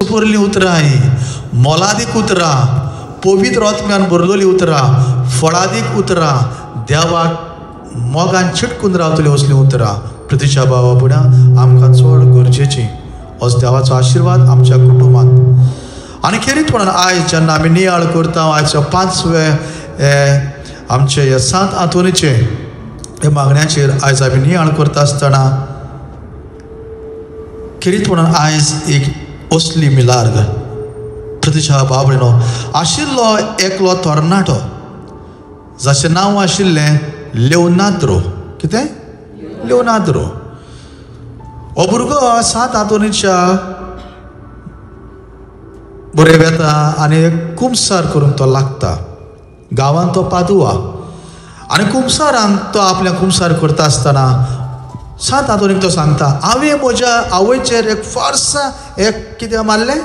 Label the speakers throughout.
Speaker 1: बरली उतरां ही मोलादीक उतरां पवित्र आत्म्यान बरलोली उतरां फळादीक उतरां देवाक मोगान चिटकून रावतली असली उतरां प्रतीच्या भावा फुड्या आमकां चड गरजेची असो देवाचो आशिर्वाद आमच्या कुटुंबांत। आनी खेरीत म्हणून आयज जेन्ना आमी नियाळ करता आयच्या 5वे आमचे हे 7 आंतोनीचे हे मागण्याचेर आयज आमी नियाळ करता आसतना खेरीत म्हणून आयज एक असली मिलार्ग प्रतीच्या बाबळेनो आशिल्लो एकलो तोरणाटो जाचें नांव आशिल्लें लेओनार्दो। कितें? लेओनार्दो। हो भुरगो 7 आंतोनीच्या बरें वेता आनी कुमसार करून तो लागता। गांवांत तो पादुआ आनी कुमसारांक तो आपल्या कुमसार करता आसतना 7 आंतोनीक तो सांगता हांवें म्हज्या आवयचेर एक फोर्सा एक कितें मारलें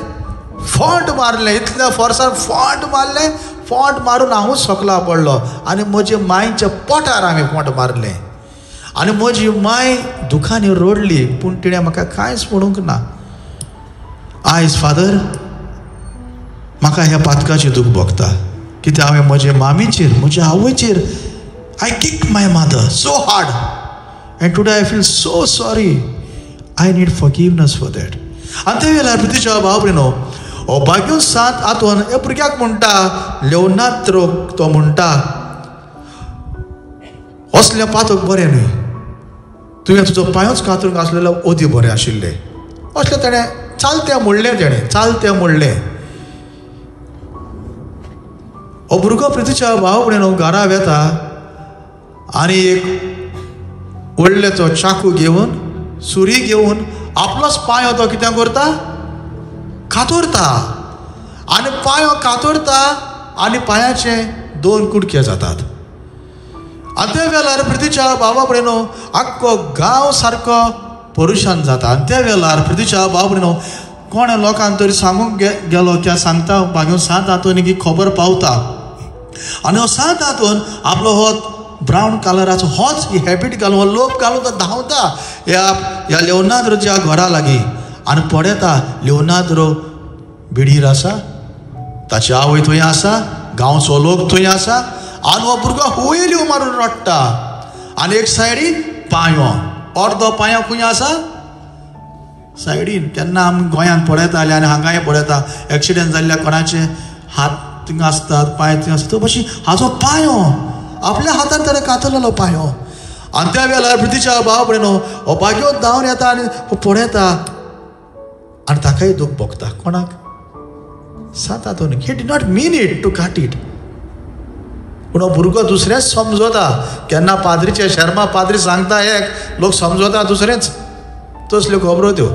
Speaker 1: फोंट मारलें इतल्या फोर्सान फोंट मारलें फोंट मारून हांवूच सकला पडलो आनी म्हजे मांयच्या पोटार हांवें फोंट मारलें आनी म्हजी मांय दुखांनी रडली पूण तिणें म्हाका कांयच म्हणूंक ना। आयज फादर म्हाका ह्या पातकाचें दूख भोगता कित्याक हांवें म्हजे मामीचेर म्हज्या आवयचेर I kicked my mother so hard and today I feel so sorry I need forgiveness for that. आनी ते वेळार प्रतीच्या बाबळेनो हो बागेन 7 आंतोन हे भुरग्याक म्हणटा लेओनार्दो तो म्हणटा असलें पातक बरें न्हय तुवें तुजो पांयोच कातरूंक आसलेलो ओदी बरें आशिल्लें असलें तेणें चालतें म्हणलें। हो भुरगो प्रितीच्या भाव फुडें घरा वेता आनी एक व्हडले तो चाकू घेवन सुरी घेवन आपलोच पांयो तो कितें करता कातोरता आनी पांयो कातोरता आनी पांयाचे 2 कुडके जातात। आनी त्या वेळार प्रितीच्या भावा फुडें आख्खो गांव सारको परेशान जाता। आनी त्या वेळार प्रितीच्या भावा फुडें कोण लोकांक तरी सांगूंक गेलो की सांगता बागेन 7 आंतोनी की खबर पावता आनी हो 7 आंतोन आपलो हो ब्रावन कलराचो होच हॅबीट घालून हो लोप घालून तो धांवता ह्या लेओनार्दोच्या घरा लागीं आनी पळयता लेओनार्दो बिडीर आसा ताची आवय थंय आसा गांवचो लोक थंय आसा आनी हो भुरगो हुयल्यो मारून रडटा आनी एक सायडीन पांयो अर्दो पांयो खंय आसा सायडीन। केन्ना आमी गोंयांत पळयताले आनी हांगाय पळयता एक्सिडेंट जाल्ल्या कोणाचे हात थिंगा आसतात पांय थिंगा आसता तो भशेन हाजो पांयो आपल्या हातान ताणें कातरलेलो पांयो। आनी त्या वेळार प्रितीच्या भावा फुडें हो बागेंत धांवन येता आनी हो पळयता आनी ताकाय दूख भोगता। कोणाक? 7 आंतोनीक। He did not mean it टू काट इट पूण हो भुरगो दुसरेंच समजता। केन्ना पाद्रीचे शर्मा पाद्री सांगता एक लोक समजता दुसरेंच तसल्यो खबरो त्यो।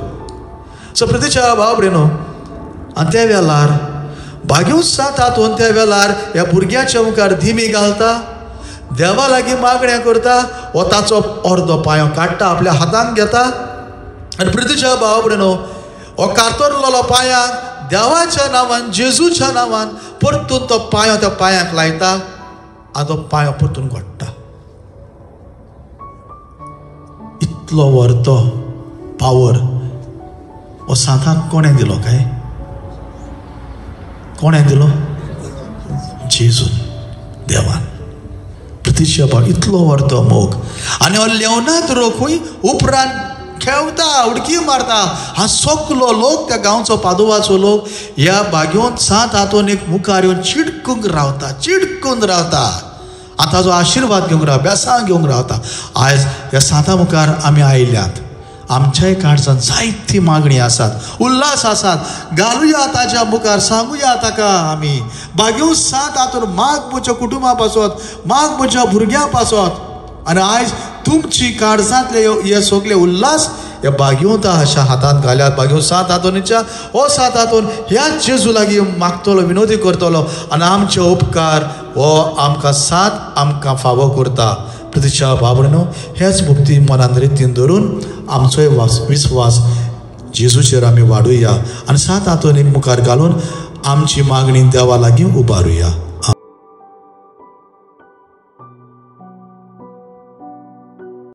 Speaker 1: सो प्रितीच्या भावा फुडें आनी त्या वेळार बागेन 7 आंतोन त्या वेळार ह्या भुरग्याच्या मुखार धिमी घालता देवा लागीं मागणें करता हो ताचो अर्दो पांयो काडटा आपल्या हातांत घेता आनी प्रितीच्या भावा फुडें हो कातरलेलो पांयाक देवाच्या नांवान जेजूच्या नांवान परतून तो पांयो त्या पांयाक लायता आनी तो पांयो परतून घोडटा। इतलो व्हरतो पावर हो 7 कोणें दिलो काय? कोणें दिलो? जेजून देवान प्रितीच्या भाव इतलो व्हरतो मोग आनी हो लेओनार्दो खंय उपरांत खेळटा उडकी मारता हा सगलो लोक त्या गांवचो पादुवाचो लोक ह्या बागेंत 7 आंतोनीक मुखार येवन चिडकून रावता आनी ताजो आशिर्वाद घेवंक रावता बेसांव घेवंक रावता। आयज ह्या 7 मुखार आमी आयल्यात आमच्याय कडच्यान जायती मागणी आसात उल्हास आसात घालुया ताच्या मुखार सांगुया ताका आमी बागेन 7 आंतोन माग म्हज्या कुटुंबा पासत माग म्हज्या भुरग्यां पासत आनी आयज तुमची काळजांतले हे सगळे उल्हास ह्या बागेंत अशा हातांत घाल्यात बागेन 7 आंतोनीच्या हो 7 आंतोन ह्याच जेजू लागीं मागतलो विनोदी करतलो आनी आमचे उपकार हो आमकां 7 आमकां फावो करता। प्रितीच्या बाबळेनो हेच भक्ती मनांत रितीन धरून आमचोय विस्वास जेजूचेर आमी वाडुया आनी 7 आंतोनीक मुखार घालून आमची मागणी देवा लागीं उबारुया।